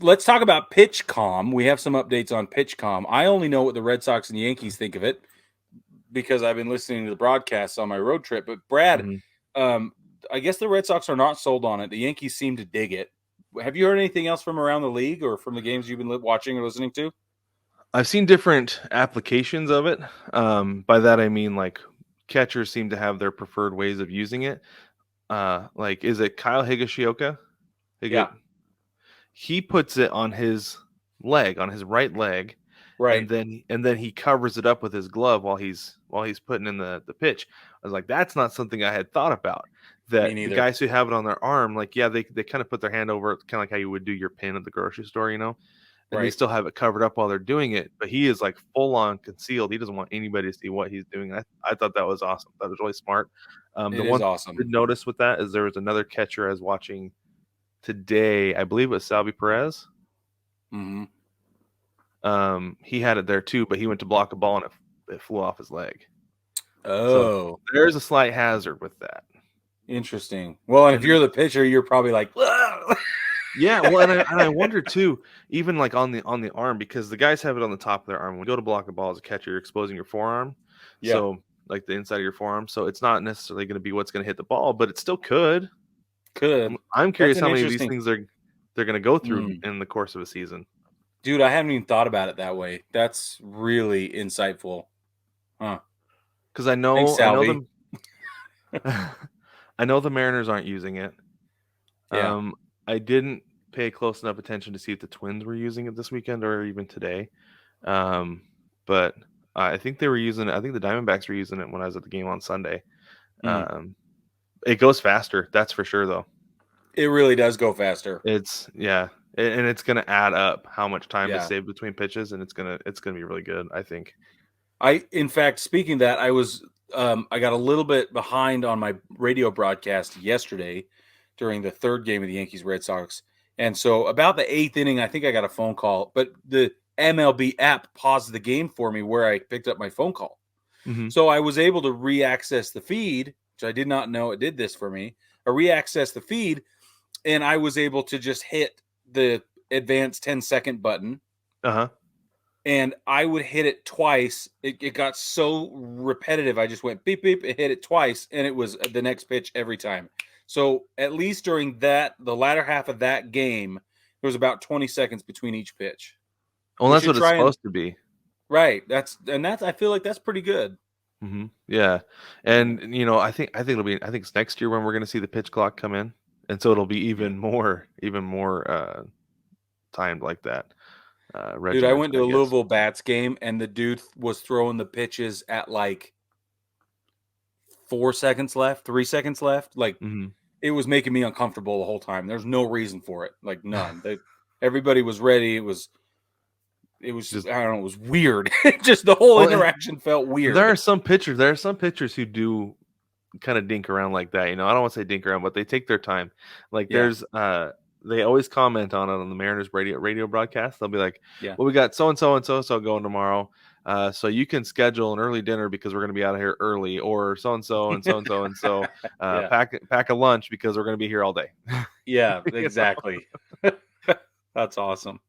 let's talk about PitchCom. We have some updates on PitchCom. I only know what the Red Sox and Yankees think of it because I've been listening to the broadcasts on my road trip. But Brad, Mm-hmm. I guess the Red Sox are not sold on it. The Yankees seem to dig it. Have you heard anything else from around the league or from the games you've been watching or listening to? I've seen different applications of it. By that I mean like catchers seem to have their preferred ways of using it. Like, is it Kyle Higashioka? Yeah, He puts it on his leg, on his right leg, right. and then he covers it up with his glove while he's putting in the pitch. I was like, that's not something I had thought about. Me That the neither. guys who have it on their arm, like, yeah, they kind of put their hand over it, kind of like how you would do your pin at the grocery store, and they Right. still have it covered up while they're doing it. But he is like full on concealed. He doesn't want anybody to see what he's doing. I thought that was awesome. That was really smart. The It is one thing I awesome. did notice with that is there was another catcher I was watching today. I believe it was Salvi Perez. Mm-hmm. He had it there too, but he went to block a ball and it flew off his leg. So Oh, there's a slight hazard with that. interesting. Well, and if And you're the pitcher, you're probably like, yeah, well, and I wonder too, even like on the arm, because the guys have it on the top of their arm. When you go to block a ball as a catcher, you're exposing your forearm, yeah, so like the inside of your forearm. So it's not necessarily going to be what's going to hit the ball, but it still could. could. I'm That's curious an how many of these interesting. things they're going to go through Mm. in the course of a season. Dude, I haven't even thought about it that way. That's really insightful. Huh. Because I Thanks, know I know Salvi. them. I know the Mariners aren't using it. Yeah. I didn't pay close enough attention to see if the Twins were using it this weekend or even today. But I think they were using it. I think the Diamondbacks were using it when I was at the game on Sunday. Mm. Um, it goes faster, that's for sure, though. It really does go faster. Yeah, and it's gonna add up how much time is Yeah. saved between pitches, and it's gonna be really good, I think. In fact, speaking of that, I got a little bit behind on my radio broadcast yesterday during the third game of the Yankees Red Sox. And so about the eighth inning, I think I got a phone call, but the MLB app paused the game for me where I picked up my phone call. Mm-hmm. So I was able to re-access the feed, which I did not know it did this for me. I re-access the feed, and I was able to just hit the advanced 10-second button, Uh-huh. and I would hit it twice. It got so repetitive. I just went beep, beep, it hit it twice, and it was the next pitch every time. So at least during the latter half of that game, there was about 20 seconds between each pitch. Well, We that's should what it's try and supposed to be. right. I feel like that's pretty good. Mm-hmm. Yeah, and I think it's next year when we're gonna see the pitch clock come in, and so it'll be Yeah. even more timed like that. Dude, I Regimented, went to I a guess. Louisville Bats game, and the dude was throwing the pitches at like 4 seconds left, 3 seconds left. Like Hmm. it was making me uncomfortable the whole time. There's no reason for it, like none. Everybody was ready. It was Just I don't know. It was weird. Just the whole well, and interaction felt there weird. are some pitchers. There are some pitchers who do kind of dink around like that. I don't want to say dink around, but they take their time. Like Yeah, they always comment on the Mariners radio broadcast. They'll be like, yeah, "Well, we got so and so and so and so going tomorrow, so you can schedule an early dinner because we're going to be out of here early, or so and so and so and so and so yeah, pack a lunch because we're going to be here all day." yeah. You know? Exactly. That's awesome.